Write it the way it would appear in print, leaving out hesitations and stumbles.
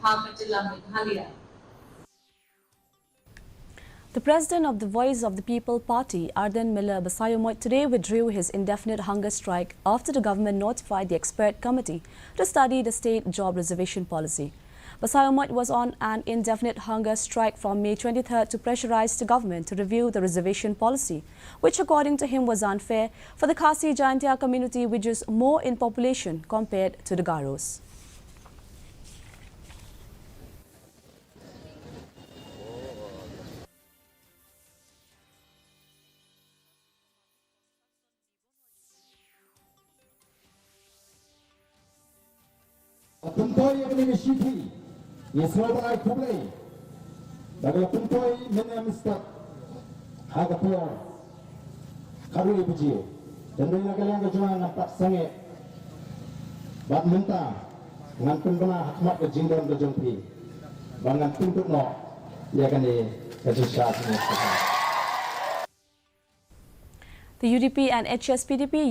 The president of the Voice of the People Party, Ardent Basaiawmoit, today withdrew his indefinite hunger strike after the government notified the expert committee to study the state job reservation policy. Basaiawmoit was on an indefinite hunger strike from May 23rd to pressurize the government to review the reservation policy, which according to him was unfair for the Khasi Jaintia community, which is more in population compared to the Garos. Puntoy yang city, Yesloba Kublai, Baga Puntoy Menamistak, Hagapur, Karui Puji, dan dengan kalian kejuan nampak sangat, bab mentah, ngampun benar hakmat ke jingdon ke jompi, bangan tuntut no, ia akan dikejusah semua. The UDP and HSPDP